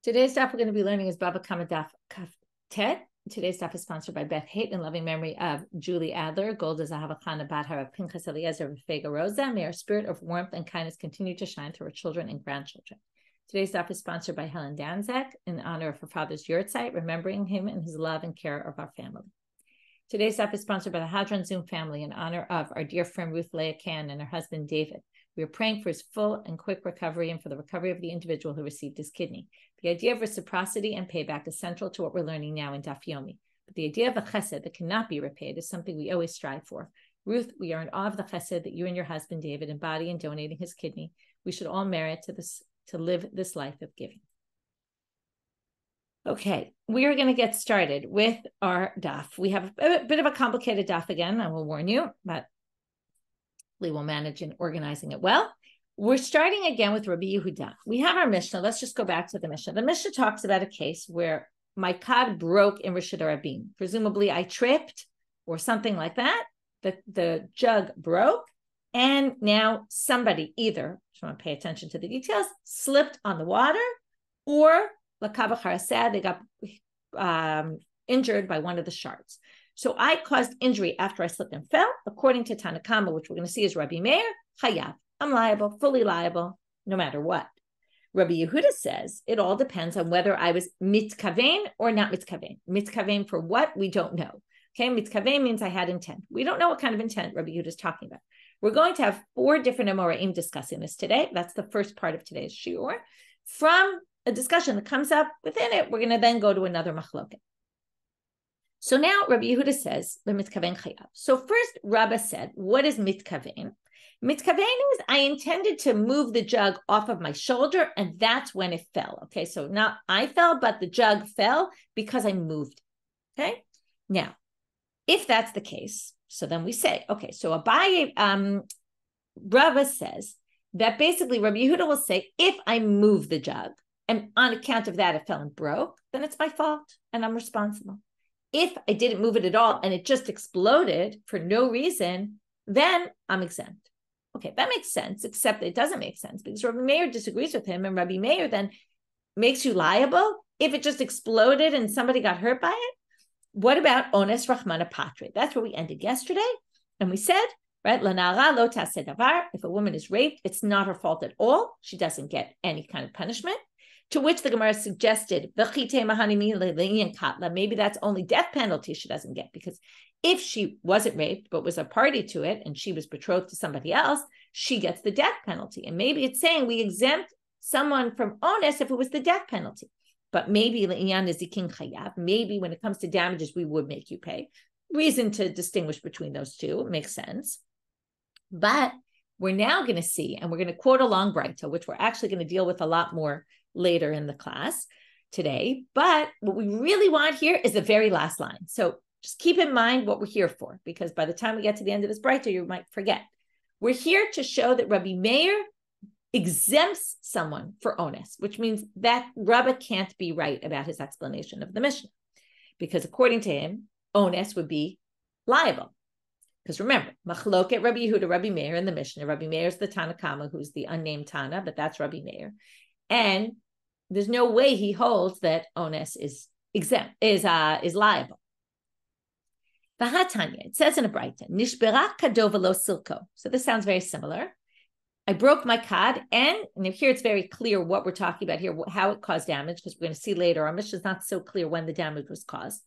Today's daf we're going to be learning is Bava Kamma daf Kaf Tet. Today's daf is sponsored by Beth Haight in loving memory of Julie Adler, Golda Zahavachana Badhara Pinchas Eliezer Vega Rosa. May our spirit of warmth and kindness continue to shine through our children and grandchildren. Today's daf is sponsored by Helen Danzak in honor of her father's yurtzeit, remembering him and his love and care of our family. Today's daf is sponsored by the Hadran Zoom family in honor of our dear friend Ruth Leah Can and her husband David. We are praying for his full and quick recovery and for the recovery of the individual who received his kidney. The idea of reciprocity and payback is central to what we're learning now in Daf Yomi. But the idea of a chesed that cannot be repaid is something we always strive for. Ruth, we are in awe of the chesed that you and your husband David embody in donating his kidney. We should all merit to live this life of giving. Okay, we are going to get started with our daf. We have a bit of a complicated daf again, I will warn you, but we will manage in organizing it well. We're starting again with Rabbi Yehuda. We have our Mishna. Let's just go back to the Mishna. The Mishna talks about a case where my cod broke in Rishut Rabin. Presumably I tripped or something like that. The jug broke. And now somebody either, just want to pay attention to the details, slipped on the water, or Lakabachar said they got injured by one of the shards. So I caused injury after I slipped and fell. According to Kamma, which we're going to see is Rabbi Meir, chayav. I'm liable, fully liable, no matter what. Rabbi Yehuda says it all depends on whether I was mitkavein or not mitkavein. Mitkavein for what? We don't know. Okay, mitkavein means I had intent. We don't know what kind of intent Rabbi Yehuda is talking about. We're going to have 4 different Amoraim discussing this today. That's the first part of today's shiur. From a discussion that comes up within it, we're going to then go to another machloket. So now Rabbi Yehuda says, mitkavein chayav. So first Rabbi said, what is mitkavein? Mitkavein is I intended to move the jug off of my shoulder, and that's when it fell. Okay, so not I fell, but the jug fell because I moved. Okay, now, if that's the case, so then we say, okay, so Abaye, Rabbi says that basically Rabbi Yehuda will say, if I move the jug, and on account of that it fell and broke, then it's my fault, and I'm responsible. If I didn't move it at all and it just exploded for no reason, then I'm exempt. Okay, that makes sense, except it doesn't make sense because Rabbi Meir disagrees with him, and Rabbi Meir then makes you liable if it just exploded and somebody got hurt by it. What about ones rachmana patre? That's where we ended yesterday. And we said, right, lanara lo taseh davar, if a woman is raped, it's not her fault at all. She doesn't get any kind of punishment. To which the Gemara suggested, maybe that's only death penalty she doesn't get, because if she wasn't raped but was a party to it and she was betrothed to somebody else, she gets the death penalty. And maybe it's saying we exempt someone from onus if it was the death penalty. But maybe maybe when it comes to damages, we would make you pay. Reason to distinguish between those two. It makes sense. But we're now going to see, and we're going to quote a long Braita, which we're actually going to deal with a lot more later in the class today. But what we really want here is the very last line. So just keep in mind what we're here for, because by the time we get to the end of this Braita, you might forget. We're here to show that Rabbi Meir exempts someone for onus, which means that Rabbi can't be right about his explanation of the Mishna, because according to him, onus would be liable. Because remember, machloket Rabbi Yehuda, Rabbi Meir in the Mishna. Rabbi Meir is the Tana Kamma, who's the unnamed Tana, but that's Rabbi Meir. And there's no way he holds that onus is exempt, is liable. Vahatanya, it says in a Braita, nishbera kado velo silko. So this sounds very similar. I broke my cod, and here it's very clear what we're talking about here, how it caused damage, because we're going to see later. Our Mishnah is not so clear when the damage was caused.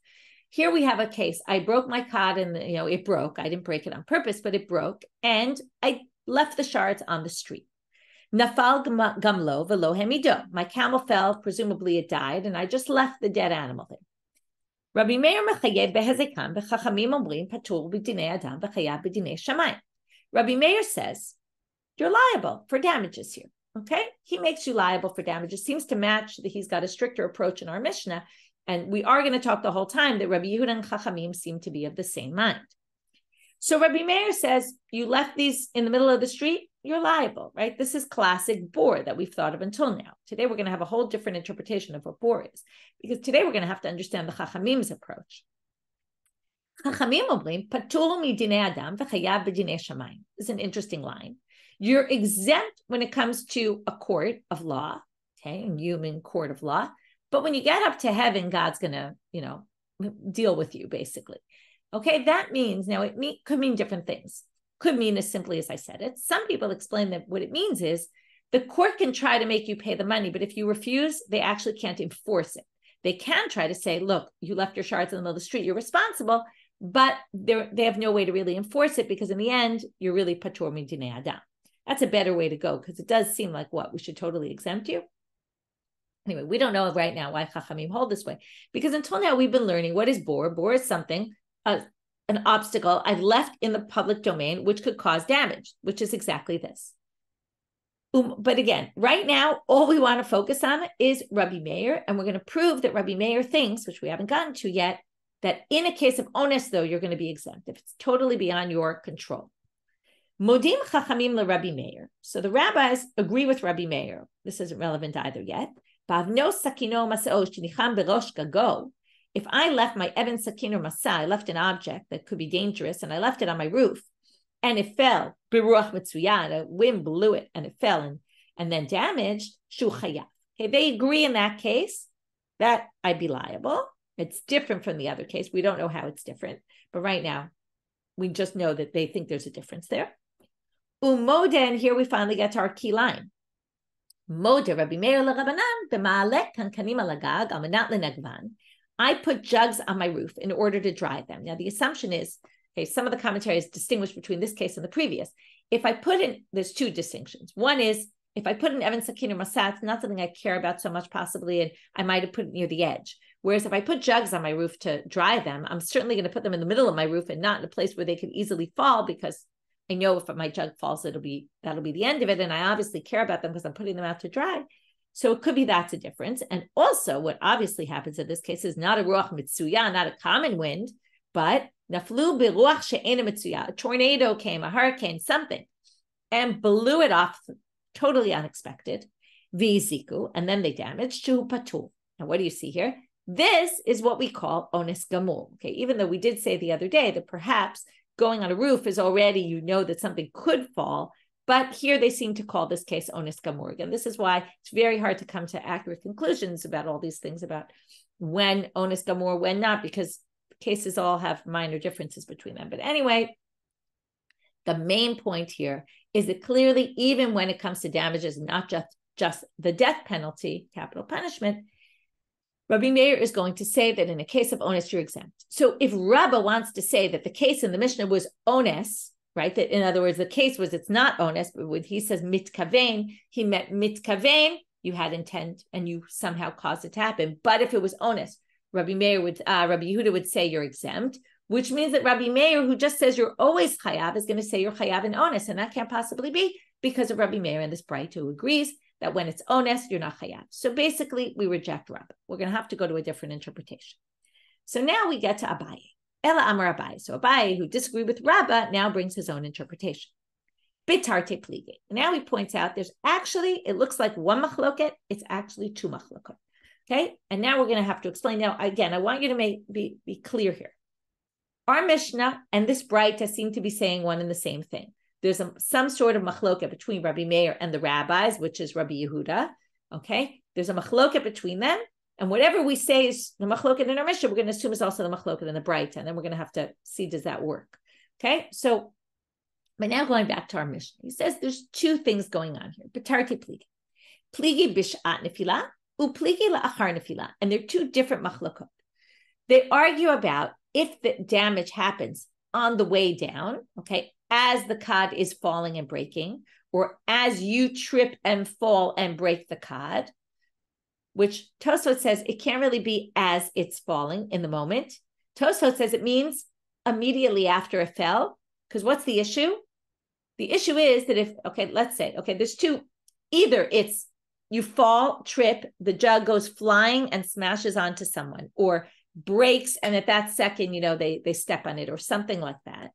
Here we have a case. I broke my cod, and it broke. I didn't break it on purpose, but it broke, and I left the shards on the street. Nafal gamlo velo hemido. My camel fell, presumably it died, and I just left the dead animal there. Rabbi Meir mechayev behezekam v'chachamim omrim patur b'dinei adam v'chayav b'dinei shamayim. Rabbi Meir says you're liable for damages here. Okay, he makes you liable for damages. Seems to match that he's got a stricter approach in our Mishnah, and we are going to talk the whole time that Rabbi Yehuda and Chachamim seem to be of the same mind. So Rabbi Meir says you left these in the middle of the street, you're liable, right? This is classic bor that we've thought of until now. Today we're going to have a whole different interpretation of what bor is, because today we're going to have to understand the Chachamim's approach. Chachamim omrim patur midinei adam v'chayav b'dinei shamayim. This is an interesting line. You're exempt when it comes to a court of law, okay, a human court of law, But when you get up to heaven, God's going to, deal with you, basically. Okay, that means, now could mean different things. Could mean as simply as I said it. Some people explain that what it means is the court can try to make you pay the money, but if you refuse, they actually can't enforce it. They can try to say, look, you left your shards in the middle of the street, you're responsible, but they have no way to really enforce it because in the end, you're really patur midinei adam. That's a better way to go because it does seem like we should totally exempt you. Anyway, we don't know right now why Chachamim hold this way because until now we've been learning what is bor. Bor is something, an obstacle I've left in the public domain which could cause damage, which is exactly this. But again, right now, all we want to focus on is Rabbi Meir, and we're going to prove that Rabbi Meir thinks, which we haven't gotten to yet, that in a case of onus, though, you're going to be exempt if it's totally beyond your control. Modim chachamim le Rabbi Meir. So the rabbis agree with Rabbi Meir. This isn't relevant either yet. Bavno sakino masao shenicham berosh gago. If I left my even sakin or masa, I left an object that could be dangerous, and I left it on my roof, and it fell, biruach mitzuyan, a wind blew it, and it fell and then damaged, shu chayav. Okay, they agree in that case that I'd be liable. It's different from the other case. We don't know how it's different, but right now, we just know that they think there's a difference there. Umoden, here we finally get to our key line. Moda Rabbi Meir le-Rabbanan b'ma'aleh kankanim alagag al-menat le-negvan. I put jugs on my roof in order to dry them. Now, the assumption is, okay, some of the commentaries distinguish between this case and the previous. If I put in, there's two distinctions. One is, if I put an even sakin or masat, it's not something I care about so much possibly, and I might have put it near the edge. Whereas if I put jugs on my roof to dry them, I'm certainly going to put them in the middle of my roof and not in a place where they could easily fall because I know if my jug falls, that'll be the end of it. And I obviously care about them because I'm putting them out to dry. So it could be that's a difference. And also what obviously happens in this case is not a ruach mitzuya, not a common wind, but naflu biruach she'ena mitzuya. A tornado came, a hurricane, something, and blew it off, totally unexpected. V'iziku, and then they damaged shu patur. Now what do you see here? This is what we call ones gamur. Okay, even though we did say the other day that perhaps going on a roof is already, that something could fall. But here they seem to call this case ones gamur. And this is why it's very hard to come to accurate conclusions about all these things about when ones gamur, when not, because cases all have minor differences between them. But anyway, the main point here is that clearly, even when it comes to damages, not just the death penalty, capital punishment, Rabbi Meir is going to say that in a case of onus, you're exempt. So if Rabbi wants to say that the case in the Mishna was onus, right? That in other words, the case was it's not onus, but when he says mitkavein, he meant mitkavein, you had intent and you somehow caused it to happen. But if it was onus, Rabbi Yehuda would say you're exempt, which means that Rabbi Meir, who just says you're always chayav, is going to say you're chayav in onus, and that can't possibly be because of Rabbi Meir and this bright who agrees that when it's onus, you're not chayav. So basically, we reject Rabbi. We're going to have to go to a different interpretation. So now we get to Abaye. Ela Amar Abaye. So Abaye, who disagreed with Rabbi, now brings his own interpretation. Bitarte plige. Now he points out there's actually, it looks like one machloket, it's actually two machlokot. Okay? And now we're going to have to explain. Now, again, I want you to be clear here. Our Mishnah and this Braita seem to be saying one and the same thing. There's some sort of machloket between Rabbi Meir and the rabbis, which is Rabbi Yehuda. Okay? There's a machloket between them. And whatever we say is the machloket in our Mishnah, we're going to assume is also the machloket in the Braita. And then we're going to have to see, does that work? Okay? So, but now going back to our Mishnah, he says there's two things going on here. B'tarti pligi. Pligi b'sh'at nefila, u'pligi la'achar nefila. And they're two different machlokot. They argue about if the damage happens on the way down, okay, as the cod is falling and breaking, or as you trip and fall and break the cod, which Tosfot says it can't really be as it's falling in the moment. Tosfot says it means immediately after it fell, because what's the issue? The issue is that if, okay, let's say, okay, there's two, either it's you fall, trip, the jug goes flying and smashes onto someone, or breaks, and at that second, they step on it, or something like that.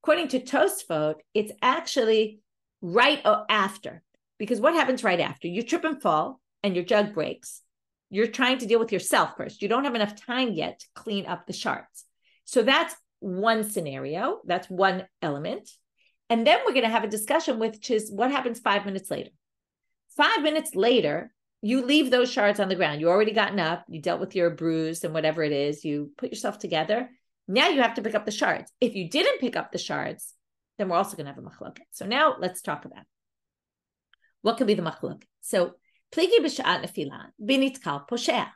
According to Tosfot, it's actually right after, because what happens right after? You trip and fall, and your jug breaks. You're trying to deal with yourself first. You don't have enough time yet to clean up the shards. So that's one scenario. That's one element. And then we're going to have a discussion which is what happens 5 minutes later. 5 minutes later, you leave those shards on the ground. You already gotten up, you dealt with your bruise and whatever it is, you put yourself together. Now you have to pick up the shards. If you didn't pick up the shards, then we're also going to have a machloket. So now let's talk about what could be the machloket. So, pligi b'sha'at nefila, b'nitkal poshea.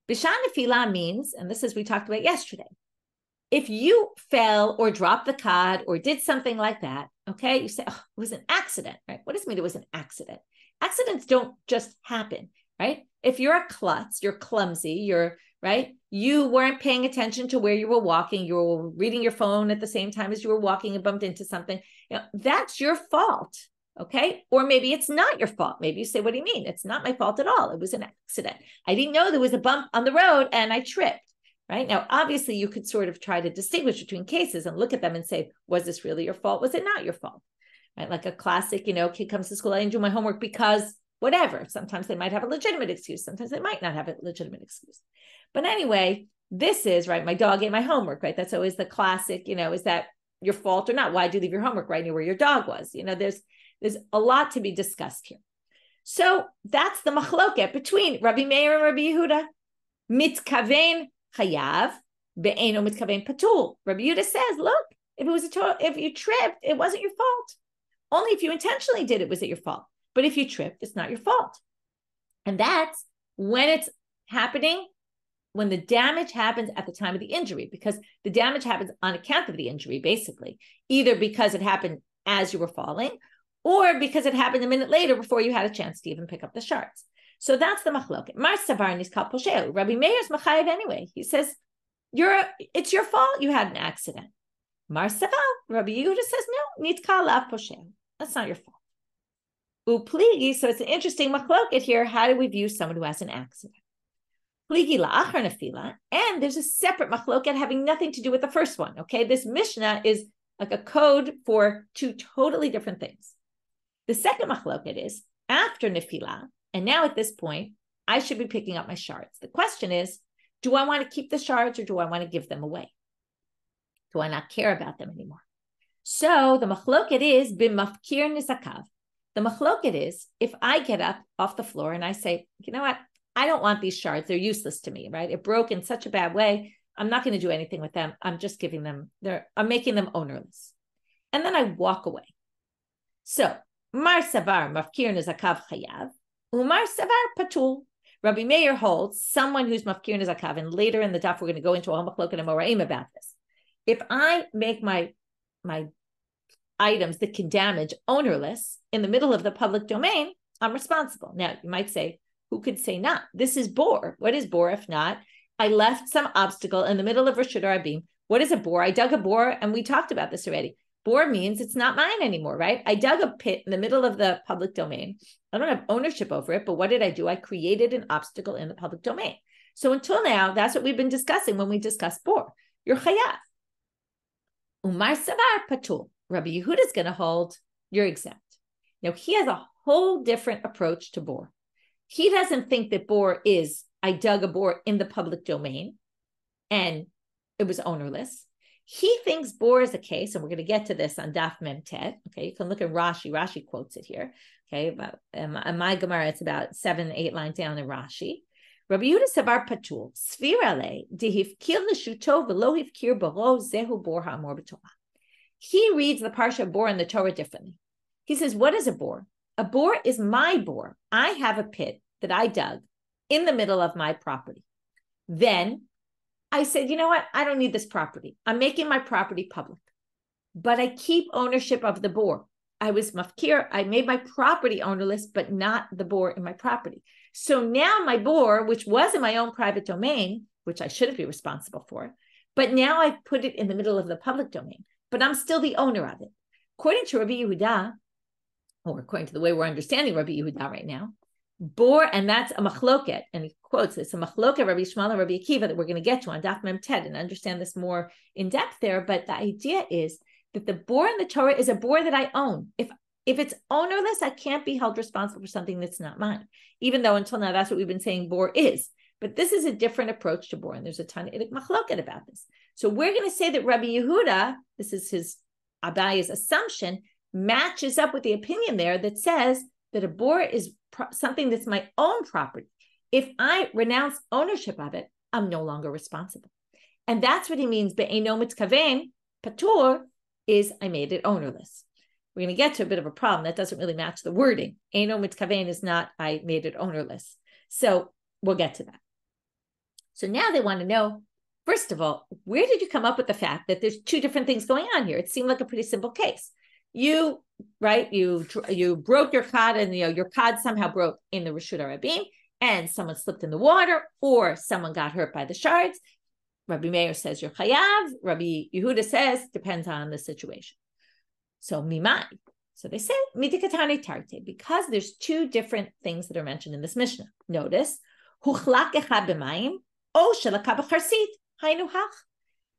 B'sha'at nefila means, and this is we talked about yesterday, if you fell or dropped the cod or did something like that, okay, you say, oh, it was an accident, right? What does it mean it was an accident? Accidents don't just happen, right? If you're a klutz, you're clumsy, you're, right? You weren't paying attention to where you were walking, you were reading your phone at the same time as you were walking and bumped into something, that's your fault, okay? Or maybe it's not your fault. Maybe you say, what do you mean? It's not my fault at all. It was an accident. I didn't know there was a bump on the road and I tripped. Right? Now, obviously, you could sort of try to distinguish between cases and look at them and say, was this really your fault? Was it not your fault? Right? Like a classic, kid comes to school, I didn't do my homework because whatever. Sometimes they might have a legitimate excuse. Sometimes they might not have a legitimate excuse. But anyway, this is, right, my dog ate my homework, right? That's always the classic, is that your fault or not? Why did you leave your homework right near where your dog was? There's a lot to be discussed here. So that's the machloket between Rabbi Meir and Rabbi Yehuda. Mitkaven chayav, be'eno mitkaven patul. Rabbi Yehuda says, look, if you tripped, it wasn't your fault. Only if you intentionally did it was it your fault. But if you tripped, it's not your fault. And that's when it's happening, when the damage happens at the time of the injury, because the damage happens on account of the injury, basically, either because it happened as you were falling, or because it happened a minute later before you had a chance to even pick up the shards. So that's the machloket. Mar savar niskal posheu. Rabbi Meir's machayev anyway. He says, it's your fault you had an accident. Mar savar. Rabbi Yehuda says, no, nitkal lav posheu. That's not your fault. Upligi, so it's an interesting machloket here. How do we view someone who has an accident? Pligi la'achar nefila, and there's a separate machloket having nothing to do with the first one, okay? This Mishna is like a code for two totally different things. The second machloket is, after nefila, and now at this point, I should be picking up my shards. The question is, do I want to keep the shards or do I want to give them away? Do I not care about them anymore? So the machloket is b'mafkir nizakav. The machloket is, if I get up off the floor and I say, you know what? I don't want these shards. They're useless to me, right? It broke in such a bad way. I'm not going to do anything with them. I'm just giving them, I'm making them ownerless. And then I walk away. So, mar savar mafkir nizakav chayav. Umar savar patul. Rabbi Meir holds someone who's mafkir nizakav, and later in the daf we're going to go into a machloket and moraim about this. If I make my items that can damage ownerless in the middle of the public domain, I'm responsible. Now you might say, who could say not? This is bor. What is bor if not? I left some obstacle in the middle of Rashid Rabim. What is a bor? I dug a bor, and we talked about this already. Bor means it's not mine anymore, right? I dug a pit in the middle of the public domain. I don't have ownership over it, but what did I do? I created an obstacle in the public domain. So until now, that's what we've been discussing when we discuss bor. You're chayav. Umar savar patul. Rabbi Yehuda is going to hold, you're exempt. Now, he has a whole different approach to bor. He doesn't think that bor is, I dug a bor in the public domain and it was ownerless. He thinks bor is a case, and we're going to get to this on Daf Mem Tet. Okay, you can look at Rashi. Rashi quotes it here. Okay, about my Gemara, it's about 7-8 lines down in Rashi. Rabbi Yehuda savar patul svirale dehifkir l'shuto v'lo hifkir baro zehu bor ha'amor b'Torah. He reads the parsha of bor in the Torah differently. He says, what is a bor? A bor is my bor. I have a pit that I dug in the middle of my property. Then I said, you know what? I don't need this property. I'm making my property public, but I keep ownership of the bor. I was mafkir. I made my property ownerless, but not the bor in my property. So now my bor, which was in my own private domain, which I shouldn't be responsible for, but now I put it in the middle of the public domain, but I'm still the owner of it. According to Rabbi Yehuda, or according to the way we're understanding Rabbi Yehuda right now, bor, and that's a machloket, and he quotes it's a machloket, Rabbi Shmuel and Rabbi Akiva, that we're going to get to on Daf Mem Tet and understand this more in depth there. But the idea is that the bor in the Torah is a bor that I own. If it's ownerless, I can't be held responsible for something that's not mine, even though until now that's what we've been saying bor is. But this is a different approach to bor, and there's a ton of machloket about this. So we're going to say that Rabbi Yehuda, this is his Abaya's assumption, matches up with the opinion there that says that a bor is something that's my own property. If I renounce ownership of it, I'm no longer responsible. And that's what he means, be'eino mitkaven, patur, is I made it ownerless. We're going to get to a bit of a problem. That doesn't really match the wording. Eino mitkaven is not I made it ownerless. So we'll get to that. So now they want to know, first of all, where did you come up with the fact that there's two different things going on here? It seemed like a pretty simple case. You broke your cod, and your cod somehow broke in the Reshut HaRabim, and someone slipped in the water, or someone got hurt by the shards. Rabbi Meir says you're chayav. Rabbi Yehuda says depends on the situation. So mimai. So they say midikatane tarte, because there's two different things that are mentioned in this Mishnah. Notice huchlak echad b'mayim o shelaka b'charsit hainu hach.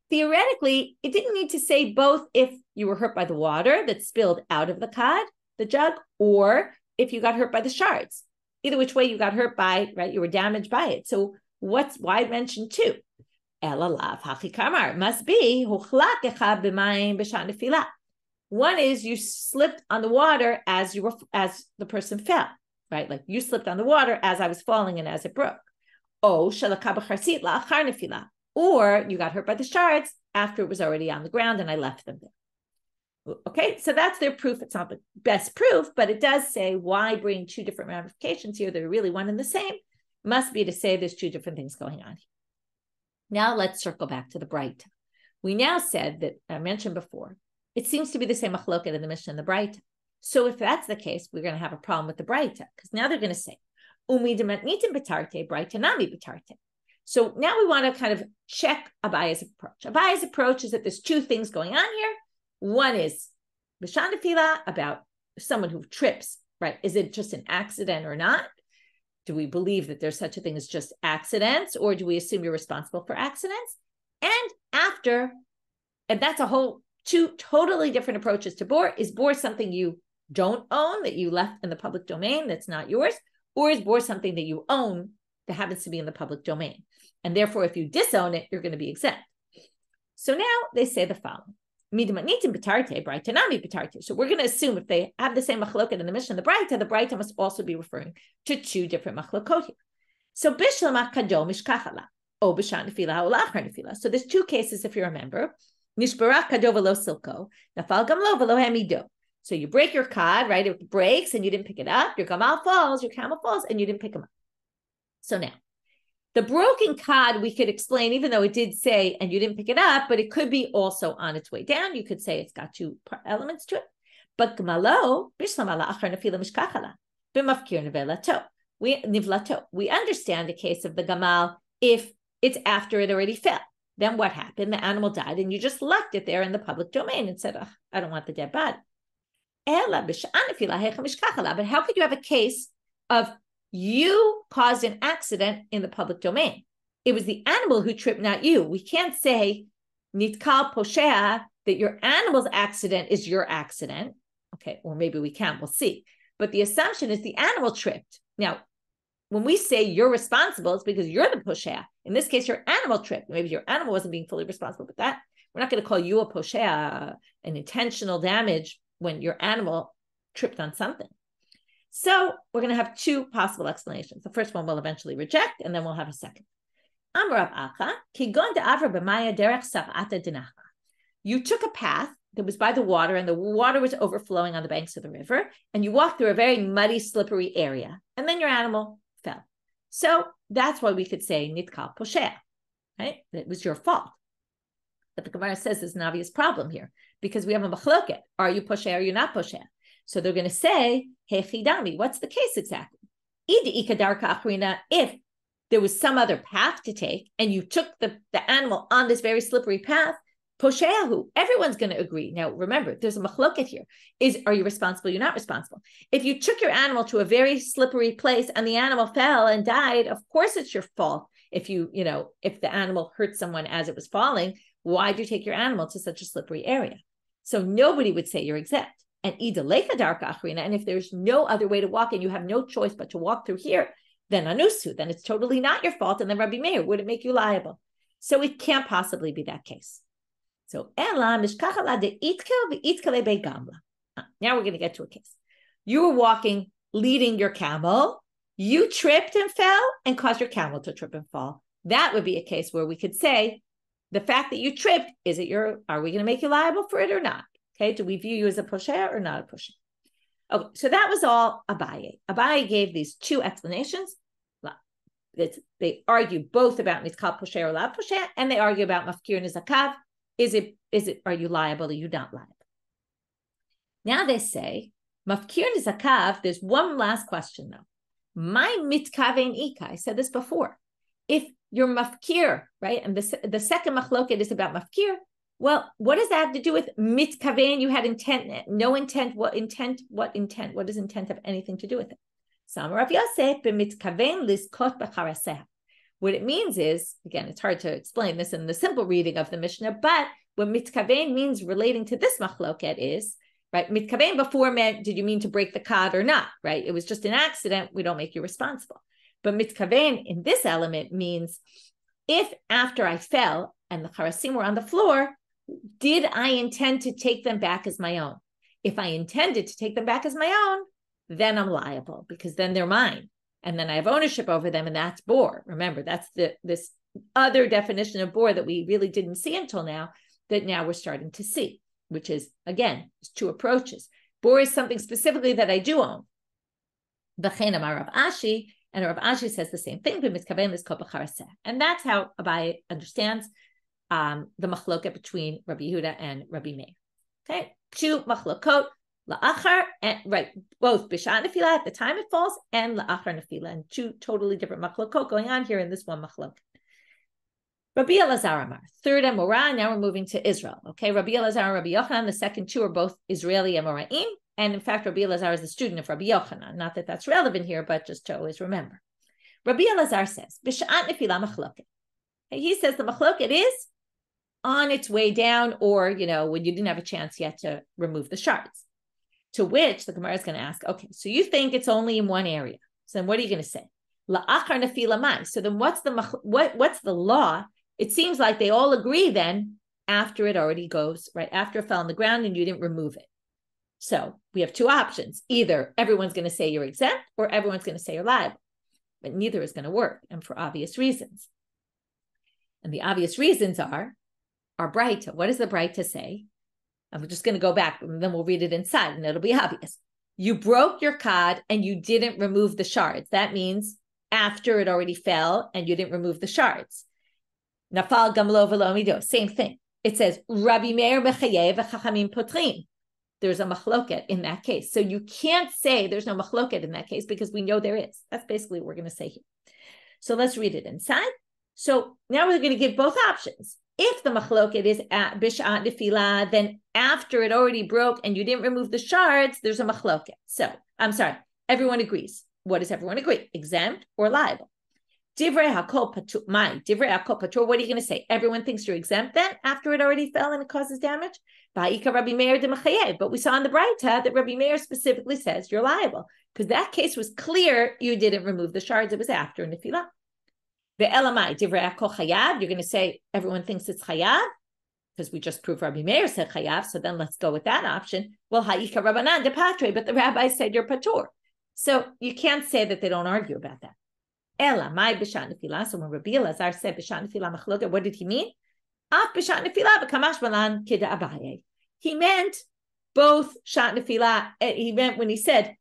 Theoretically, it didn't need to say both if you were hurt by the water that spilled out of the cod, the jug, or if you got hurt by the shards. Either which way you got hurt by, right? You were damaged by it. So why mention two? Elalav hachi kamar. It must be huchlak echad b'mayim b'shan nefilah. One is you slipped on the water as the person fell, right? Like you slipped on the water as I was falling and as it broke. Oh, shalaka b'charsit la'achar nefilah. Or you got hurt by the shards after it was already on the ground and I left them there. Okay, so that's their proof. It's not the best proof, but it does say why bring two different ramifications here. They're really one and the same. Must be to say there's two different things going on here. Now let's circle back to the Braita. We now said that, I mentioned before, it seems to be the same machloket in the Mishna and the Braita. So if that's the case, we're going to have a problem with the Braita, because now they're going to say, Umi dematnitim betarte, Braita nami betarte. So now we want to kind of check Abaya's approach. Abaya's approach is that there's two things going on here. One is b'shan nefilah, about someone who trips, right? Is it just an accident or not? Do we believe that there's such a thing as just accidents, or do we assume you're responsible for accidents? And that's a whole two totally different approaches to bor. Is bor something you don't own, that you left in the public domain, that's not yours? Or is bor something that you own that happens to be in the public domain? And therefore, if you disown it, you're going to be exempt. So now they say the following. So we're going to assume if they have the same machloket in the Mishna and the Braita must also be referring to two different machlokot here. So so there's two cases, if you remember. So you break your cod, right? It breaks and you didn't pick it up. Your gamal falls, your camel falls, and you didn't pick them up. So now, the broken cod, we could explain, even though it did say, and you didn't pick it up, but it could be also on its way down. You could say it's got two elements to it. But gmalo, we understand the case of the gamal if it's after it already fell. Then what happened? The animal died, and you just left it there in the public domain and said, oh, I don't want the dead body. But how could you have a case of you caused an accident in the public domain? It was the animal who tripped, not you. We can't say nitkal poshea, that your animal's accident is your accident. Okay, or maybe we can, we'll see. But the assumption is the animal tripped. Now, when we say you're responsible, it's because you're the poshea. In this case, your animal tripped. Maybe your animal wasn't being fully responsible, but that we're not going to call you a poshea, an intentional damage when your animal tripped on something. So we're going to have two possible explanations. The first one we'll eventually reject, and then we'll have a second. You took a path that was by the water, and the water was overflowing on the banks of the river, and you walked through a very muddy, slippery area, and then your animal fell. So that's why we could say nitkal poshea, right? It was your fault. But the Gemara says there's an obvious problem here, because we have a machloket. Are you poshea or are you not poshea? So they're going to say, hey, chidami, what's the case exactly? If there was some other path to take, and you took the animal on this very slippery path, posheahu, everyone's going to agree. Now, remember, there's a machloket here. Are you responsible? You're not responsible. If you took your animal to a very slippery place and the animal fell and died, of course it's your fault. If if the animal hurt someone as it was falling, why'd you take your animal to such a slippery area? So nobody would say you're exempt. And if there's no other way to walk and you have no choice but to walk through here, then anusu, then it's totally not your fault. And then Rabbi Meir wouldn't make you liable. So it can't possibly be that case. So now we're going to get to a case. You were walking leading your camel, you tripped and fell and caused your camel to trip and fall. That would be a case where we could say, the fact that you tripped, are we going to make you liable for it or not? Okay, do we view you as a posher or not a posher? Okay, so that was all Abaye. Abaye gave these two explanations. They argue both about mitkal posher or la posher, and they argue about mafkir and zakav. Are you liable or you not liable? Now they say, mafkir and zakav, there's one last question though. My mitkaven ika, I said this before. If you're mafkir, right, and the second machloket is about mafkir, well, what does that have to do with mitkaven? You had intent, no intent. What intent? What intent? What does intent have anything to do with it? What it means is, again, it's hard to explain this in the simple reading of the Mishnah, but what mitkaven means relating to this machloket is, right, mitkaven before meant, did you mean to break the cod or not, right? It was just an accident. We don't make you responsible. But mitkaven in this element means, if after I fell and the charasim were on the floor, did I intend to take them back as my own? If I intended to take them back as my own, then I'm liable because then they're mine. And then I have ownership over them, and that's bor. Remember, that's this other definition of bor that we really didn't see until now, that now we're starting to see, which is, again, two approaches. Bor is something specifically that I do own. V'chein amar Rav Ashi, and Rav Ashi says the same thing, and that's how Abaye understands the machloket between Rabbi Yehuda and Rabbi Meir. Okay, two machlokot, la'achar, and right, both b'shat nefila at the time it falls, and la'achar nefila, and two totally different machlokot going on here in this one machlok. Rabbi Elazar Amar, third Amorah. Now we're moving to Israel. Okay, Rabbi Elazar and Rabbi Yochanan, the second two are both Israeli Amoraim, and in fact, Rabbi Elazar is the student of Rabbi Yochanan. Not that that's relevant here, but just to always remember. Rabbi Elazar says, b'shat nefila machloket. He says the machloket is on its way down, or, when you didn't have a chance yet to remove the shards. To which the Gemara is going to ask, okay, so you think it's only in one area. So then what are you going to say? La'achar nefila mai. So then what's the law? It seems like they all agree then after it already goes, right? After it fell on the ground and you didn't remove it. So we have two options. Either everyone's going to say you're exempt or everyone's going to say you're liable. But neither is going to work, and for obvious reasons. And the obvious reasons are our Braita. What does the Braita say? I'm just going to go back, and then we'll read it inside, and it'll be obvious. You broke your cod, and you didn't remove the shards. That means after it already fell, and you didn't remove the shards. Nafal gamlo v'lo mido. Same thing. It says, Rabbi Meir mechayev v'chachamim potrin. There's a machloket in that case. So you can't say there's no machloket in that case because we know there is. That's basically what we're going to say here. So let's read it inside. So now we're going to give both options. If the machloket is at b'shat nefila, then after it already broke and you didn't remove the shards, there's a machloket. So, I'm sorry, everyone agrees. What does everyone agree? Exempt or liable? Divrei hakol patur. Divrei hakol patur. What are you going to say? Everyone thinks you're exempt then after it already fell and it causes damage? Ba'ika Rabbi Meir de Mechayev. But we saw in the Braita that Rabbi Meir specifically says you're liable because that case was clear. You didn't remove the shards. It was after nefila. Ve'elamai divrei hakol chayav. You're going to say everyone thinks it's chayav because we just proved Rabbi Meir said chayav. So then let's go with that option. Well, ha'ika Rabbanan de patre. But the rabbi said you're patur. So you can't say that they don't argue about that. Ela, my b'shat nefila. So when Rabbi Elazar said b'shat nefila machloket, what did he mean? Af b'shat nefila b'kamash malan kida Abaye. He meant both shat nefila. He meant when he said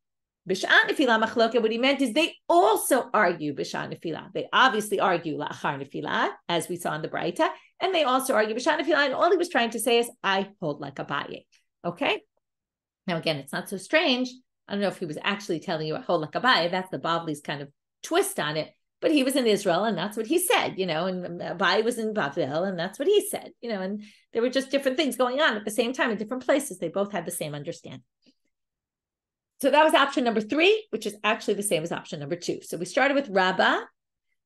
b'shat nefila machloket, what he meant is they also argue b'shat nefila. They obviously argue la'achar nefila, as we saw in the Braita, and they also argue b'shat nefila. And all he was trying to say is, I hold like Abaye. Okay. Now again, it's not so strange. I don't know if he was actually telling you I hold like Abaye. That's the Bavli's kind of twist on it, but he was in Israel and that's what he said, and Abaye was in Bavel and that's what he said, and there were just different things going on at the same time in different places. They both had the same understanding. So that was option number 3, which is actually the same as option number 2. So we started with Rabbah,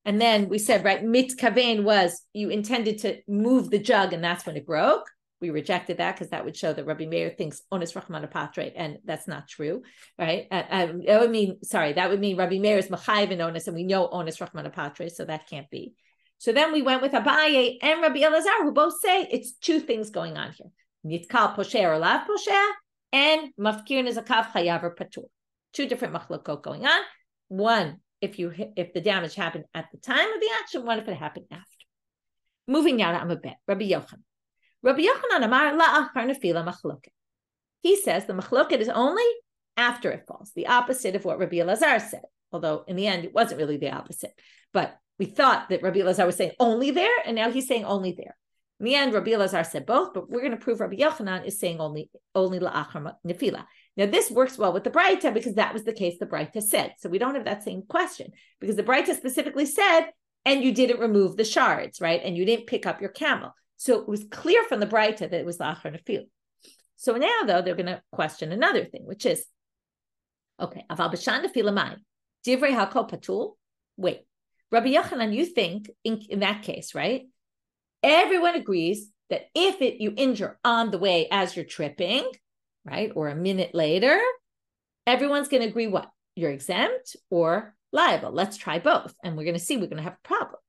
and then we said, right, mitkaven was you intended to move the jug and that's when it broke. We rejected that because that would show that Rabbi Meir thinks onus rachman apatre, and that's not true, right? That would mean Rabbi Meir is machayev in onus, and we know onus rachman apatre, so that can't be. So then we went with Abaye and Rabbi Elazar, who both say it's 2 things going on here: nitkal posher or lav posher, and mafkir nizakav chayav or patur. two different machlokot going on. One, if the damage happened at the time of the action, one if it happened after. Moving down to Amabet, Rabbi Yochanan. Rabbi Yochanan amar la'achar nefila machloket. He says the machloket is only after it falls, the opposite of what Rabbi Elazar said. Although in the end, it wasn't really the opposite. But we thought that Rabbi Elazar was saying only there, and now he's saying only there. In the end, Rabbi Elazar said both, but we're going to prove Rabbi Yochanan is saying only la'achar nefila. Now, this works well with the Braita because that was the case the Braita said. So we don't have that same question because the Braita specifically said, and you didn't remove the shards, right? And you didn't pick up your camel. So it was clear from the Braita that it was la'achar nefila. So now, though, they're going to question another thing, which is, okay, aval b'shan nefila mai, divrei hakol patul. Wait, Rabbi Yochanan, you think in that case, right? Everyone agrees that if you injure on the way as you're tripping, right, or a minute later, everyone's going to agree what? You're exempt or liable. Let's try both. And we're going to see we're going to have a problem.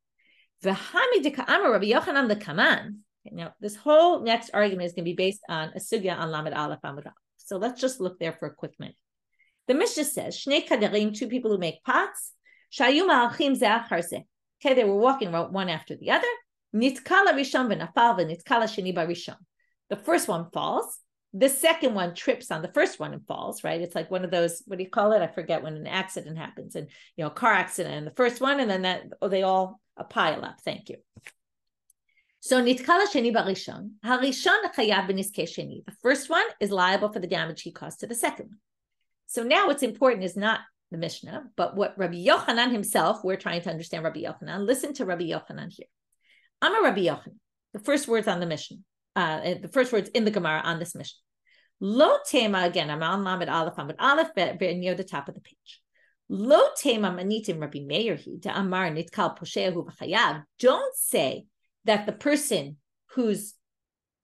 Rabbi Yochanan the Kamman. Now, this whole next argument is going to be based on a sugya on Lamed Aleph Amud Aleph. So let's just look there for a quick minute. The Mishna says, Shnei Kadarim, two people who make pots, Shayu Ma'achim Zeh Achar Zeh. Okay, they were walking one after the other. Nitkala Rishon v'nafal v'nitkala Sheni Barishon. The first one falls. The second one trips on the first one and falls, right? It's like one of those, what do you call it? I forget, when an accident happens, and a car accident, and the first one, and then they all pile up. Thank you. So nitkala sheni barishon, harishon chayav b'niskei sheni. The first one is liable for the damage he caused to the second one. So now what's important is not the Mishnah, but what Rabbi Yochanan himself, we're trying to understand Rabbi Yochanan. Listen to Rabbi Yochanan here. I'm a Rabbi Yochanan. The first words on the Mishnah, the first words in the Gemara on this Mishnah. Lo tema, again, I'm on Lamed Aleph, near the top of the page. Lo tema manitim Rabbi Meir hi to amar nitkal poshehu v'chayav. Don't say that the person who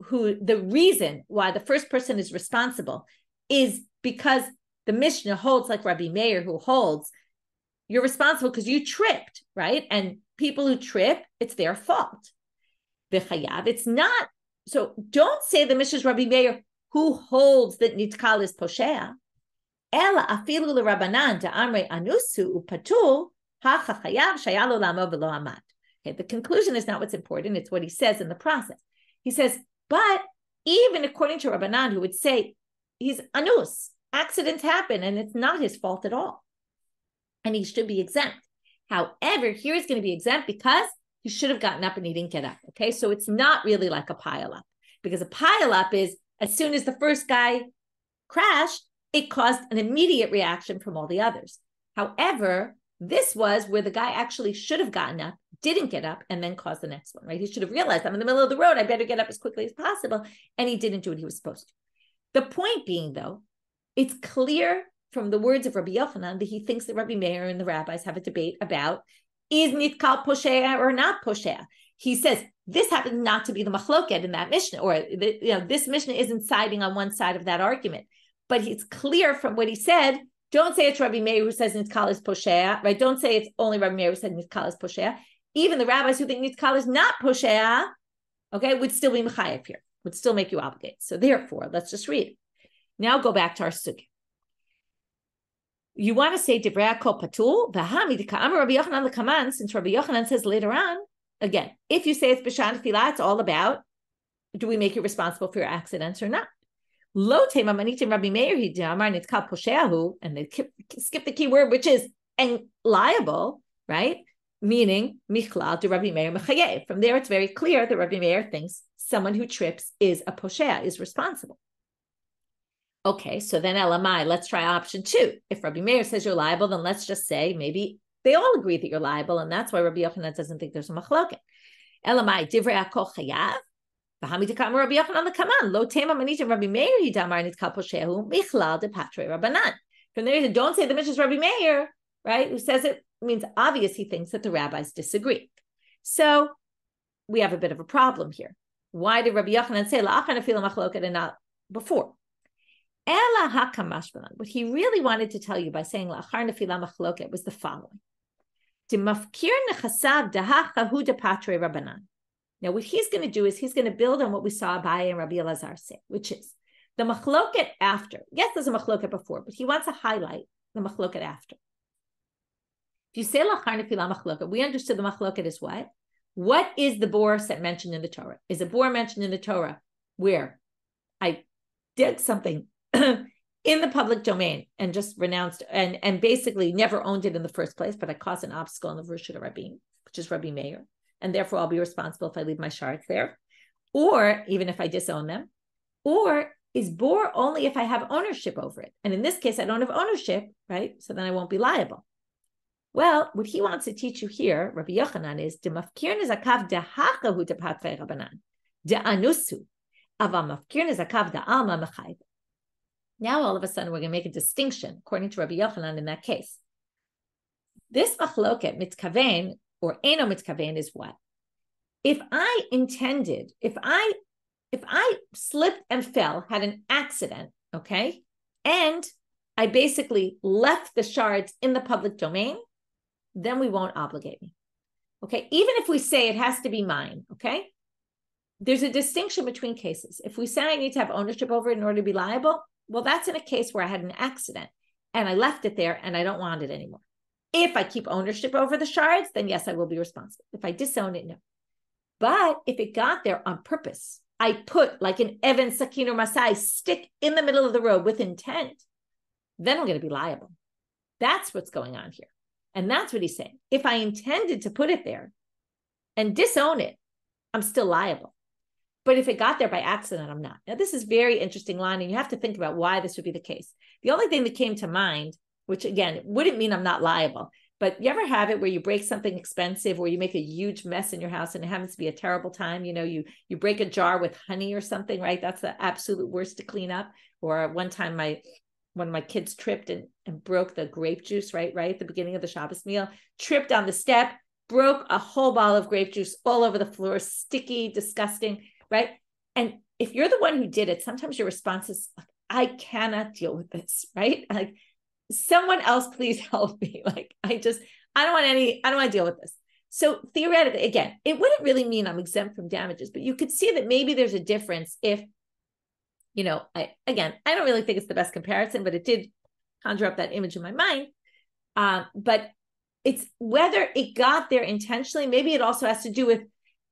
the reason why the first person is responsible is because the Mishnah holds like Rabbi Meir, who holds you're responsible because you tripped, right? And people who trip, it's their fault. V'chayav, it's not. So don't say the Mishnah is Rabbi Meir, who holds that nitkal is poshea. Ela afilu l'Rabbanan da'amrei anusu upatul ha'chachayav shayalo lamo v'lo amad. Okay, the conclusion is not what's important, it's what he says in the process. He says, but even according to Rabbanan, who would say he's anus, accidents happen and it's not his fault at all. And he should be exempt. However, here he's going to be exempt because he should have gotten up and he didn't get up. Okay, so it's not really like a pile-up, because a pile-up is as soon as the first guy crashed, it caused an immediate reaction from all the others. However, this was where the guy actually should have gotten up, didn't get up, and then caused the next one, right? He should have realized, I'm in the middle of the road, I better get up as quickly as possible, and he didn't do what he was supposed to. The point being, though, it's clear from the words of Rabbi Yochanan that he thinks that Rabbi Meir and the rabbis have a debate about, is nitkal poshea or not poshea? He says, this happens not to be the machloket in that Mishnah, or this Mishnah isn't siding on one side of that argument. But it's clear from what he said, don't say it's Rabbi Meir who says nitkal is poshea, right? Don't say it's only Rabbi Meir who said nitkal is poshea. Even the rabbis who think nitkal is not poshea, okay, would still be mechayev here, would still make you obligate. So therefore, let's just read. Now go back to our sugya. You want to say divrei kol patul, v'hami d'ka'amar Rabbi Yochanan l'kaman, since Rabbi Yochanan says later on, again, if you say it's b'shan tefillah, it's all about, do we make you responsible for your accidents or not? Lo tema manitim Rabbi Meir hidamar nitkal posheahu, and they skip the key word, which is and liable, right? Meaning michlal to Rabbi Meir mechayev. From there, it's very clear that Rabbi Meir thinks someone who trips is a poshea, is responsible. Okay, so then elamai, let's try option 2. If Rabbi Meir says you're liable, then let's just say maybe they all agree that you're liable, and that's why Rabbi Yochanan doesn't think there's a machloket. Elamai divrei akol chayav. From there, don't say the Mishnah is Rabbi Meir, right? Who says it means obvious he thinks that the rabbis disagree. So we have a bit of a problem here. Why did Rabbi Yochanan say la'achar nefila machloket and not before? What he really wanted to tell you by saying la'achar nefila machloket was the following. Now, what he's going to do is he's going to build on what we saw Abaye and Rabbi Elazar say, which is the machloket after. Yes, there's a machloket before, but he wants to highlight the machloket after. If you say lachar nefila machloket, we understood the machloket is what? What is the bor mentioned in the Torah? Is a bor mentioned in the Torah where I did something in the public domain and just renounced and basically never owned it in the first place, but I caused an obstacle in the Rishut of Rabbi, which is Rabbi Meir, and therefore I'll be responsible if I leave my shards there, or even if I disown them, or is bor only if I have ownership over it? And in this case, I don't have ownership, right? So then I won't be liable. Well, what he wants to teach you here, Rabbi Yochanan, is de mafkir nizakav de hakahu de patfei Rabbanan, de anusu, ava mafkir nizakav de alma mechayv. Now, all of a sudden, we're going to make a distinction, according to Rabbi Yochanan, in that case. This machloket, mitkaven, or eno mitkaven, is what? If I intended, if I slipped and fell, had an accident, okay, and I basically left the shards in the public domain, then we won't obligate me, okay? Even if we say it has to be mine, okay? There's a distinction between cases. If we say I need to have ownership over it in order to be liable, well, that's in a case where I had an accident and I left it there and I don't want it anymore. If I keep ownership over the shards, then yes, I will be responsible. If I disown it, no. But if it got there on purpose, I put like an Evan, Sakin, or Masai stick in the middle of the road with intent, then I'm going to be liable. That's what's going on here. And that's what he's saying. If I intended to put it there and disown it, I'm still liable. But if it got there by accident, I'm not. Now, this is very interesting line, and you have to think about why this would be the case. The only thing that came to mind, which again, wouldn't mean I'm not liable, but you ever have it where you break something expensive or you make a huge mess in your house and it happens to be a terrible time? You know, you break a jar with honey or something, right? That's the absolute worst to clean up. Or one time one of my kids tripped and broke the grape juice right at the beginning of the Shabbos meal, tripped on the step, broke a whole bottle of grape juice all over the floor, sticky, disgusting, right? And if you're the one who did it, sometimes your response is, I cannot deal with this, right? Like, someone else please help me. Like, I don't want to deal with this. So theoretically, again, it wouldn't really mean I'm exempt from damages, but you could see that maybe there's a difference if, you know, I don't really think it's the best comparison, but it did conjure up that image in my mind. But it's whether it got there intentionally. Maybe it also has to do with,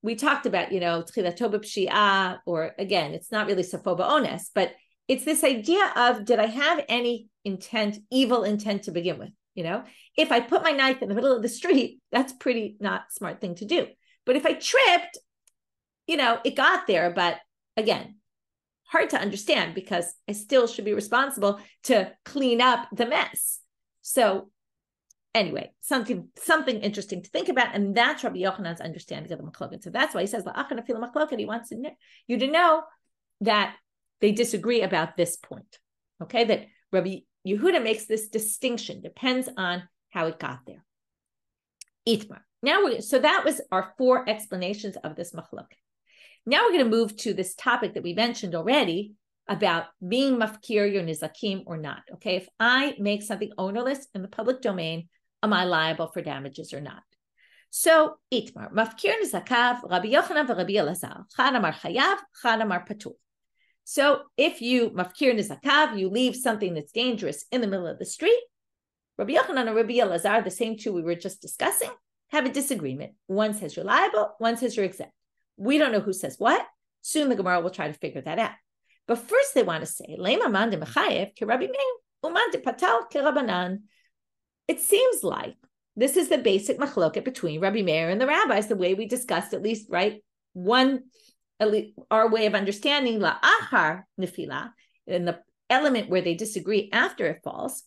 we talked about, you know, tchilato b'pshi'ah, or again, it's not really safo ba'ones, but it's this idea of, did I have any evil intent to begin with? You know, if I put my knife in the middle of the street, that's pretty not smart thing to do. But if I tripped, you know, it got there, but again, hard to understand because I still should be responsible to clean up the mess. So anyway, something interesting to think about, and that's Rabbi Yochanan's understanding of the machloket. So that's why he says la'achar nefila machloket. He wants you to know that they disagree about this point. Okay, that Rabbi Yehuda makes this distinction, depends on how it got there. Itmar. Now, so that was our 4 explanations of this machloket. Now we're going to move to this topic that we mentioned already about being mafkir your nizakim or not. Okay, if I make something ownerless in the public domain, am I liable for damages or not? So, itmar, mafkir nizakav, Rabbi Yochanan Rabbi Elazar, chad amar chayav, chad amar patur. So if you mafkir nizakav, you leave something that's dangerous in the middle of the street, Rabbi Yochanan and Rabbi Elazar, the same two we were just discussing, have a disagreement. One says you're liable, one says you're exempt. We don't know who says what. Soon the Gemara will try to figure that out. But first they want to say, it seems like this is the basic machloket between Rabbi Meir and the rabbis, the way we discussed, at least, right? Our way of understanding la'achar nefila, in the element where they disagree after it falls,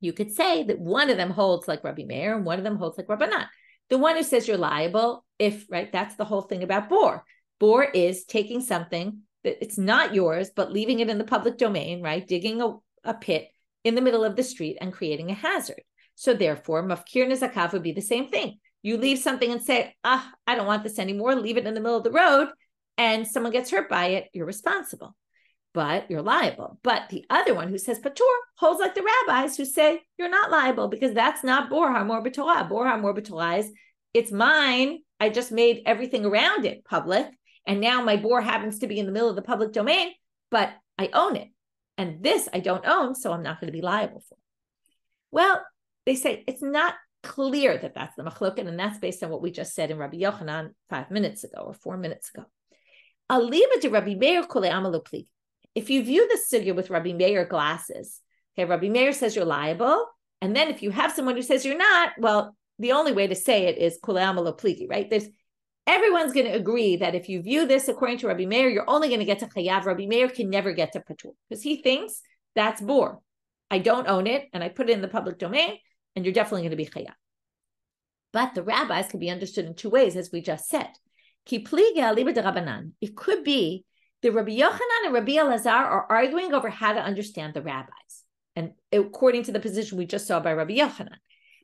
you could say that one of them holds like Rabbi Meir and one of them holds like Rabbanit. The one who says you're liable, that's the whole thing about bor. Bor is taking something that it's not yours, but leaving it in the public domain, right? Digging a pit in the middle of the street and creating a hazard. So therefore, mafkir nizakav would be the same thing. You leave something and say, I don't want this anymore, leave it in the middle of the road, and someone gets hurt by it, you're responsible, but you're liable. But the other one who says patur holds like the rabbis who say you're not liable because that's not bor hamor b'torah. Bor hamor b'torah is, it's mine. I just made everything around it public, and now my bor happens to be in the middle of the public domain, but I own it. And this I don't own, so I'm not going to be liable for. Well, they say it's not clear that that's the machloket, and that's based on what we just said in Rabbi Yochanan 5 minutes ago or 4 minutes ago. Aliba de Rabbi Meir kule amalupli. If you view the sugya with Rabbi Meir glasses, okay, Rabbi Meir says you're liable, and then if you have someone who says you're not, well, the only way to say it is kule amalupli, right? Everyone's going to agree that if you view this according to Rabbi Meir, you're only going to get to chayav. Rabbi Meir can never get to patur because he thinks that's bor. I don't own it, and I put it in the public domain, and you're definitely going to be chayav. But the rabbis can be understood in two ways, as we just said. It could be that Rabbi Yochanan and Rabbi Elazar are arguing over how to understand the rabbis, and according to the position we just saw by Rabbi Yochanan,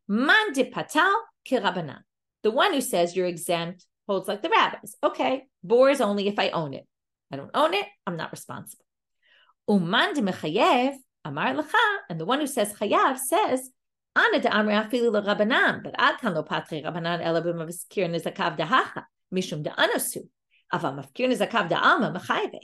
man de patal ki Rabbanan. The one who says you're exempt holds like the rabbis. Okay, bor is only if I own it. I don't own it, I'm not responsible. Uman de mechayev amar lecha, and the one who says chayav says, ana de amre afilu leRabbanan, but ad kan lo patre Rabbanan ela b'mavskir nizakav dahacha mishum de anosu, aval mafkir nizakav da'alma mechayve.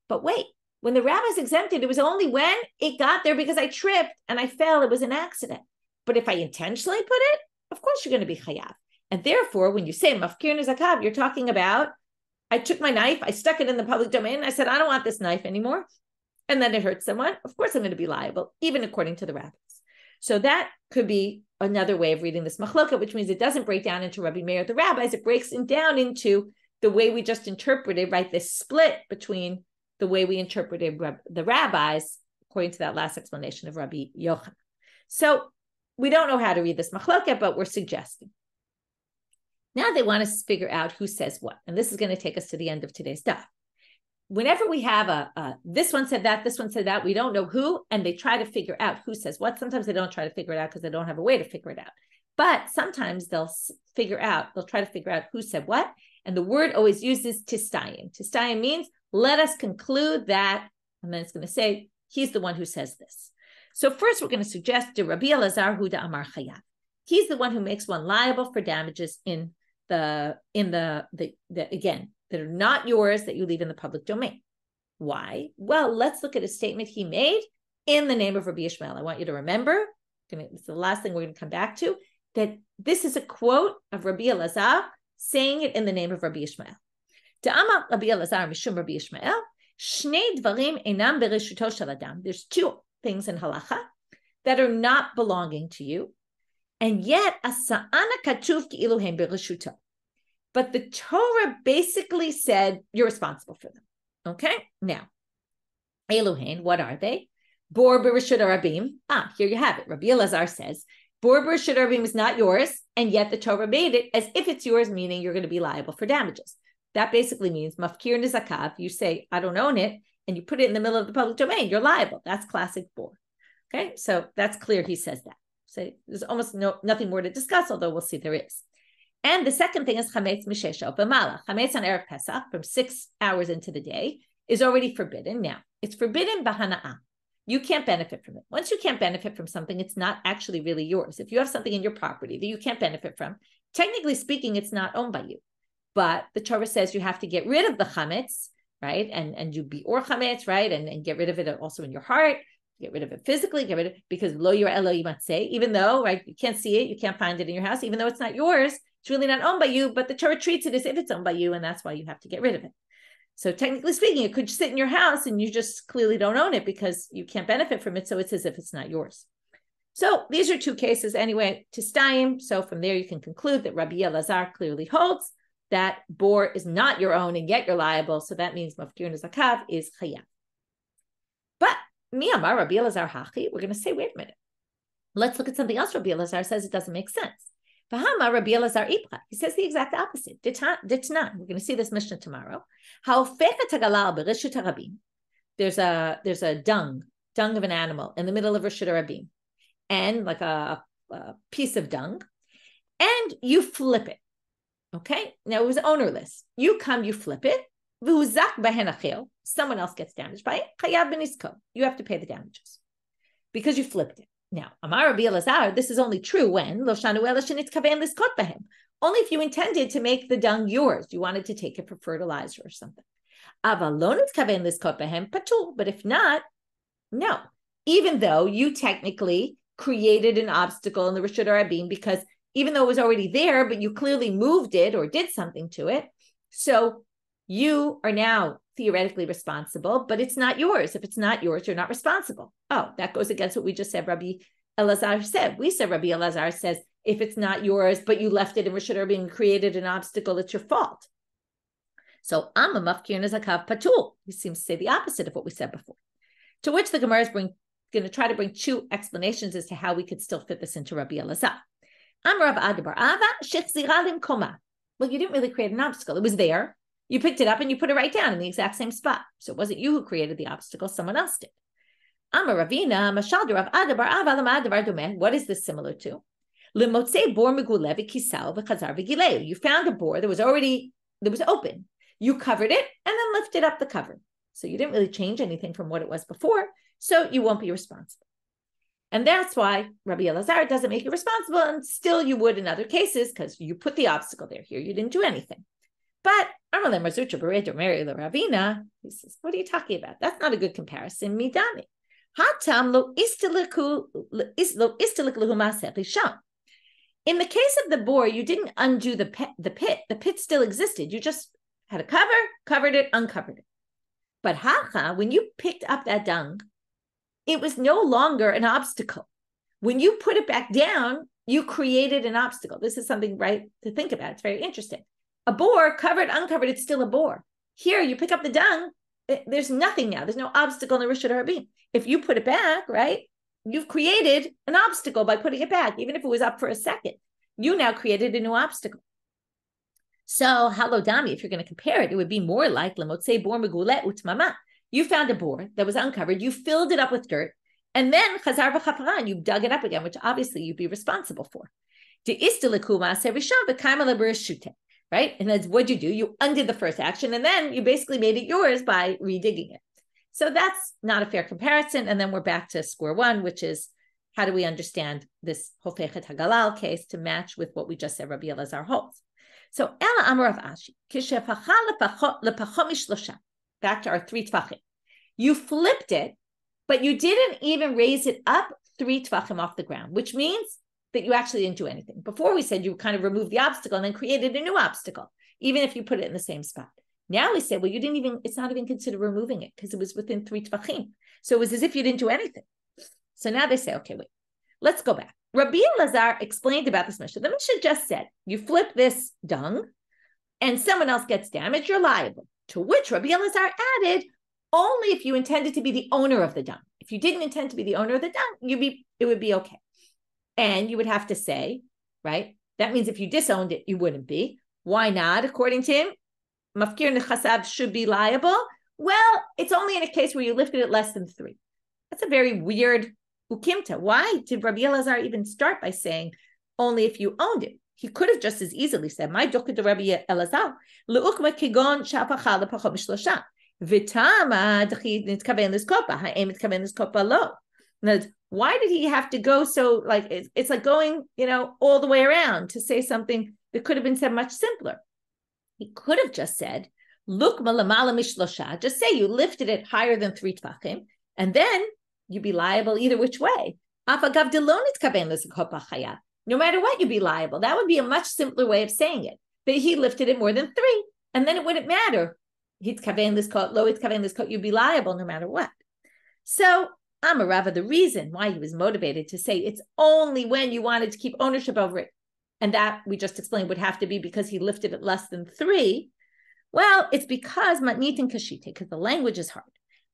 But wait, when the rabbis exempted, it was only when it got there because I tripped and I fell. It was an accident. But if I intentionally put it, of course you're going to be chayav. And therefore, when you say mafkir nizakav, you're talking about, I took my knife, I stuck it in the public domain, and I said, I don't want this knife anymore. And then it hurt someone. Of course, I'm going to be liable, even according to the rabbis. So that could be another way of reading this machloka, which means it doesn't break down into Rabbi Meir, the rabbis. It breaks it down into the way we just interpreted, right? This split between the way we interpreted the rabbis, according to that last explanation of Rabbi Yochanan. So we don't know how to read this machloka, but we're suggesting. Now they want us to figure out who says what. And this is going to take us to the end of today's daf. Whenever we have this one said that, we don't know who, and they try to figure out who says what. Sometimes they don't try to figure it out because they don't have a way to figure it out. But sometimes they'll try to figure out who said what. And the word always uses tistayim. Tistayim means, let us conclude that, and then it's going to say, he's the one who says this. So first we're going to suggest to Rabbi Elazar Huda Amar Chayav. He's the one who makes one liable for damages in the again, that are not yours, that you leave in the public domain. Why? Well, let's look at a statement he made in the name of Rabbi Ishmael. I want you to remember, it's the last thing we're going to come back to, that this is a quote of Rabbi Elazar saying it in the name of Rabbi Ishmael. Ta'amar Rabbi Elazar mishum Rabbi Ishmael, shnei dvarim einam bereshuto shel adam. There's two things in halacha that are not belonging to you, and yet asa'ana katuv ki'ilu hem bereshuto. But the Torah basically said you're responsible for them. Okay? Now, Elohein, what are they? Bor b'reshut harabim. Here you have it. Rabbi Elazar says, Bor b'reshut harabim is not yours, and yet the Torah made it as if it's yours, meaning you're going to be liable for damages. That basically means mafkir nizakav. You say, I don't own it, and you put it in the middle of the public domain. You're liable. That's classic bor. Okay? So that's clear he says that. So there's almost nothing more to discuss, although we'll see there is. And the second thing is chametz mishesha b'mala. Chametz on Erev Pesach from 6 hours into the day is already forbidden. Now, it's forbidden b'hana'ah. You can't benefit from it. Once you can't benefit from something, it's not actually really yours. If you have something in your property that you can't benefit from, technically speaking, it's not owned by you. But the Torah says you have to get rid of the chametz, right? And you be or chametz, right? And get rid of it also in your heart. Get rid of it physically, get rid of it, because lo yireh lo yimatzeh, even though, right, you can't see it, you can't find it in your house, even though it's not yours, it's really not owned by you, but the Torah treats it as if it's owned by you, and that's why you have to get rid of it. So technically speaking, it could sit in your house and you just clearly don't own it because you can't benefit from it, so it's as if it's not yours. So these are two cases anyway, tistayim. So from there you can conclude that Rabbi Elazar clearly holds that bor is not your own and yet you're liable, so that means mafkir nezakav is chayav. But mi amar Rabbi Elazar hachi, we're going to say, wait a minute. Let's look at something else Rabbi Elazar says it doesn't make sense. V'hama Rabbi Elazar ipra. He says the exact opposite. Ditnan. We're going to see this Mishna tomorrow. There's a dung of an animal in the middle of Reshut Harabim, and like a piece of dung, and you flip it. Okay. Now it was ownerless. You flip it. Someone else gets damaged by it. You have to pay the damages because you flipped it. Now, Amar Rabbi Elazar, this is only true when only if you intended to make the dung yours. You wanted to take it for fertilizer or something. But if not, no. Even though you technically created an obstacle in the Reshut Rabin, because even though it was already there, but you clearly moved it or did something to it. So you are now theoretically responsible, but it's not yours. If it's not yours, you're not responsible. Oh, that goes against what we just said Rabbi Elazar said. We said Rabbi Elazar says, if it's not yours, but you left it in Reshut Rabin and created an obstacle, it's your fault. So Amma Mafkir Nezakav Patul. He seems to say the opposite of what we said before. To which the Gemara is going to try to bring two explanations as to how we could still fit this into Rabbi Elazar. Amar Rav Adabar Ava Shechziralim Koma. Well, you didn't really create an obstacle. It was there. You picked it up and you put it right down in the exact same spot. So it wasn't you who created the obstacle, someone else did. Amar Ravina Mashal Rav Adabar Ava Adabar Domeh. What is this similar to? Limotze bor megulev kisal v'chazar v'gileu. You found a bor that was open. You covered it and then lifted up the cover. So you didn't really change anything from what it was before. So you won't be responsible. And that's why Rabbi Elazar doesn't make you responsible, and still you would in other cases because you put the obstacle there. Here you didn't do anything. But he says, what are you talking about? That's not a good comparison. Midami. In the case of the bore, you didn't undo the pit. The pit still existed. You just had a cover, covered it, uncovered it. But when you picked up that dung, it was no longer an obstacle. When you put it back down, you created an obstacle. This is something, right, to think about. It's very interesting. A bore, covered, uncovered, it's still a bore. Here, you pick up the dung, there's nothing now. There's no obstacle in the Reshut Rabin. If you put it back, right, you've created an obstacle by putting it back, even if it was up for a second. You now created a new obstacle. So, halodami, if you're going to compare it, it would be more like lemotze bor megule utmama. You found a bore that was uncovered, you filled it up with dirt, and then chazar v'chafaran, you dug it up again, which obviously you'd be responsible for. Right? And that's what you do. You undid the first action, and then you basically made it yours by redigging it. So that's not a fair comparison. And then we're back to square one, which is, how do we understand this Hofechet Hagalal case to match with what we just said Rabbi Elazar holds? So, Ela Amar of Ashi, back to our 3 tvachim. You flipped it, but you didn't even raise it up 3 tvachim off the ground, which means that you actually didn't do anything. Before we said you kind of removed the obstacle and then created a new obstacle, even if you put it in the same spot. Now we say, well, you didn't even, it's not even considered removing it because it was within 3 tvachim. So it was as if you didn't do anything. So now they say, okay, wait, let's go back. Rabbi Elazar explained about this Mishna. The Mishna just said, you flip this dung and someone else gets damaged, you're liable. To which Rabbi Elazar added, only if you intended to be the owner of the dung. If you didn't intend to be the owner of the dung, it would be okay. And you would have to say, right, that means if you disowned it, you wouldn't be. Why not? According to him, mafkir nechasab should be liable. Well, it's only in a case where you lifted it less than 3. That's a very weird ukimta. Why did Rabbi Elazar even start by saying only if you owned it? He could have just as easily said, my dokah to Rabbi Elazar, le'ukma kigon sha'apachal lepachot mishlosha, v'tama d'chi nitkaven l'skopa, ha'em nitkaven l'skopa lo. Why did he have to go so, like, it's like going, all the way around to say something that could have been said much simpler? He could have just said, look, malamala mishlosha, just say you lifted it higher than 3 tvachim, and then you'd be liable either which way. No matter what, you'd be liable. That would be a much simpler way of saying it. But he lifted it more than 3, and then it wouldn't matter. You'd be liable no matter what. So, Amarava, the reason why he was motivated to say it's only when you wanted to keep ownership over it, and that we just explained would have to be because he lifted it less than 3. Well, it's because matnit and kashite, because the language is hard.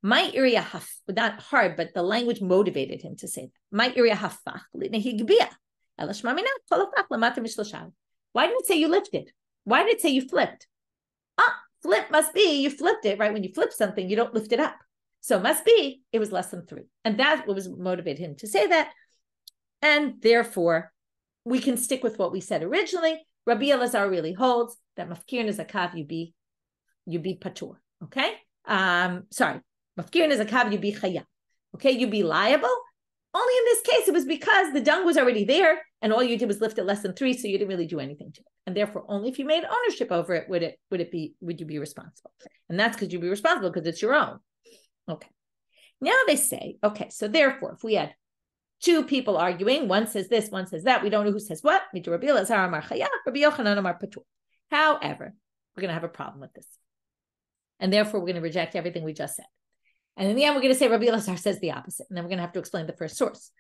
My area not hard, but the language motivated him to say that. My area hafach l'nehigbiya. Why didn't it say you lifted? Why did it say you flipped? Flip must be you flipped it, right? When you flip something, you don't lift it up. So it must be it was less than 3. And that was motivated him to say that. And therefore, we can stick with what we said originally. Rabbi Elazar really holds that mafkir nezakav you be patur. Okay? Sorry. Mafkir nezakav you be chaya. Okay? You be liable. Only in this case, it was because the dung was already there and all you did was lift it less than 3, so you didn't really do anything to it. And therefore, only if you made ownership over it would you be responsible. And that's because you'd be responsible because it's your own. Okay. Now they say, okay, so therefore, if we had two people arguing. One says this, one says that. We don't know who says what. Rabbi Elazar amar chayav, Rabbi Yochanan amar patur. However, we're going to have a problem with this. And therefore, we're going to reject everything we just said. And in the end, we're going to say Rabbi Elazar says the opposite. And then we're going to have to explain the first source.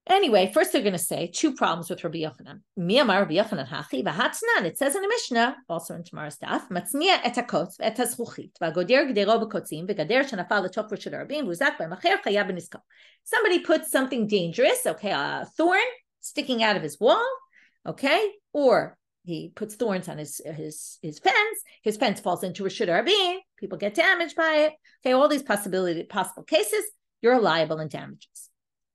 Anyway, first they're going to say two problems with Rabbi Yochanan. Miyamar Rabbi Yochanan hachi v'hatnan. It says in the Mishna, also in tomorrow's daf, matzniya et hakotz v'et hazchuchit v'agoder gdero b'kotzim v'gader shenafal l'toch rishut harabim v'uzak b'macher chayav b'nisko. Somebody puts something dangerous, okay, a thorn sticking out of his wall, okay, or he puts thorns on his fence. His fence falls into rishut harabim. People get damaged by it. Okay, all these possible cases, you're liable in damages.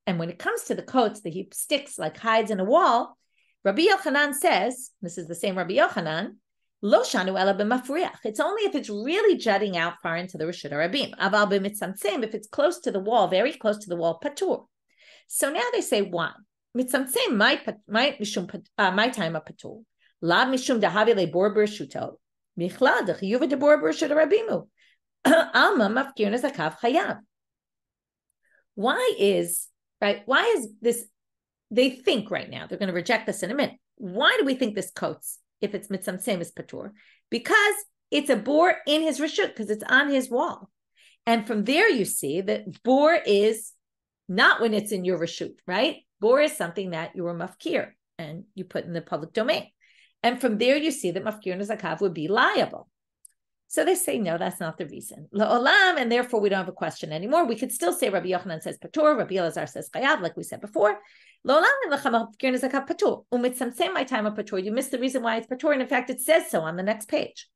And when it comes to the coats that he sticks like hides in a wall, Rabbi Yochanan says, this is the same Rabbi Yochanan, lo shanu ela b'mafriach. It's only if it's really jutting out far into the rishut harabim. Aval b'mitzamtzem, if it's close to the wall, very close to the wall, patur. So now they say, why? Mitzamtzem my time of patur. Lav mishum dahavi lebor b'rishuto. Michlad d'chiyuv debor b'rishut harabimu. Alma mafkir nezakav chayav. Why is this? They think right now, they're going to reject this in a minute. Why do we think this coats, if it's mitzamtzem, is patur? Because it's a bor in his rishut, because it's on his wall. And from there you see that bor is not when it's in your rishut, right? Bor is something that you are mafkir, and you put in the public domain. And from there you see that mafkir nezakav would be liable. So they say, no, that's not the reason. La'olam, and therefore we don't have a question anymore. We could still say Rabbi Yochanan says patur, Rabbi Elazar says chayav, like we said before. La'olam mafkir nezakav patur. Umitzamtzem my time of patur. You missed the reason why it's patur, and in fact it says so on the next page.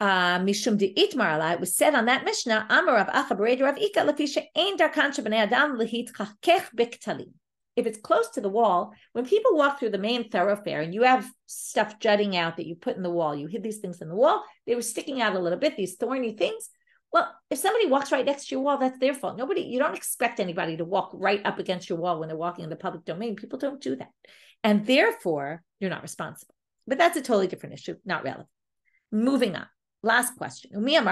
Mishum de'itmar alai, it was said on that Mishnah, Amar Rav Acha b'rei Rav Ika lefi she'ein darkan shebnei adam lehitkachkech b'ktalim. If it's close to the wall, when people walk through the main thoroughfare and you have stuff jutting out that you put in the wall, you hid these things in the wall, they were sticking out a little bit, these thorny things. Well, if somebody walks right next to your wall, that's their fault. You don't expect anybody to walk right up against your wall when they're walking in the public domain. People don't do that. And therefore, you're not responsible. But that's a totally different issue, not relevant. Moving on. Last question. We know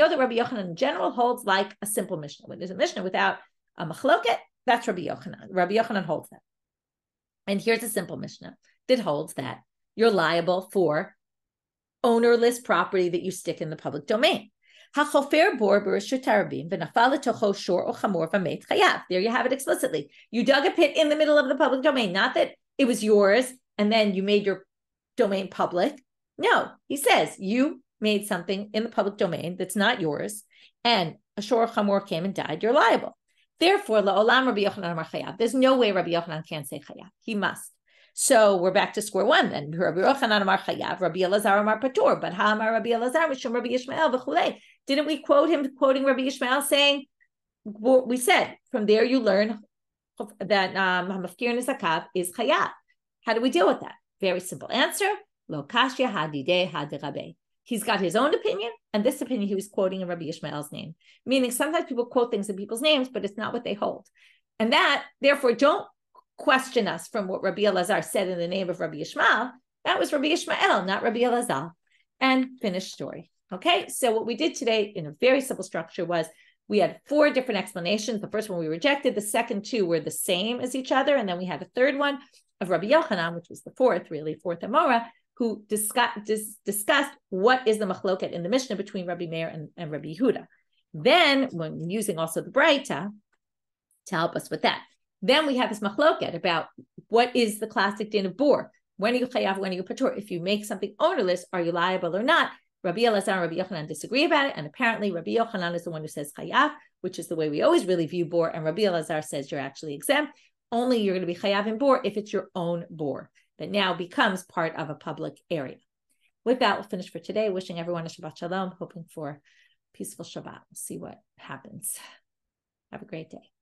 that Rabbi Yochanan in general holds like a simple Mishnah. When there's a Mishnah without a machloket, that's Rabbi Yochanan. Rabbi Yochanan holds that. And here's a simple Mishnah that holds that you're liable for ownerless property that you stick in the public domain. There you have it explicitly. You dug a pit in the middle of the public domain, not that it was yours and then you made your domain public. No, he says you made something in the public domain that's not yours, and a shor chamor came and died, you're liable. Therefore, la'olam Rabbi Yochanan amar chayav. There's no way Rabbi Yochanan can't say chayav. He must. So we're back to square one then. Rabbi Yochanan amar chayav, Rabbi Elazar amar patur, but ha amar Rabbi Elazar mishum Rabbi Yishmael v'chulei. Didn't we quote him quoting Rabbi Yishmael saying, we said, from there you learn that mafkir nezakav is chayav. How do we deal with that? Very simple answer. Lo kashya hadideh hadirabe. He's got his own opinion, and this opinion he was quoting in Rabbi Yishmael's name. Meaning sometimes people quote things in people's names, but it's not what they hold. And that, therefore, don't question us from what Rabbi Elazar said in the name of Rabbi Yishmael. That was Rabbi Yishmael, not Rabbi Elazar. And finished story. Okay, so what we did today in a very simple structure was we had 4 different explanations. The first one we rejected, the second 2 were the same as each other, and then we had a third one of Rabbi Yochanan, which was the fourth Amora, who discussed what is the machloket in the Mishnah between Rabbi Meir and Rabbi Yehuda. Then, when using also the Braita to help us with that, then we have this machloket about what is the classic din of bor. When are you chayav, when are you patur? If you make something ownerless, are you liable or not? Rabbi Elazar and Rabbi Yochanan disagree about it, and apparently Rabbi Yochanan is the one who says chayav, which is the way we always really view bor, and Rabbi Elazar says you're actually exempt. Only you're going to be chayav in bor if it's your own bor that now becomes part of a public area. With that, we'll finish for today. Wishing everyone a Shabbat Shalom, hoping for peaceful Shabbat. We'll see what happens. Have a great day.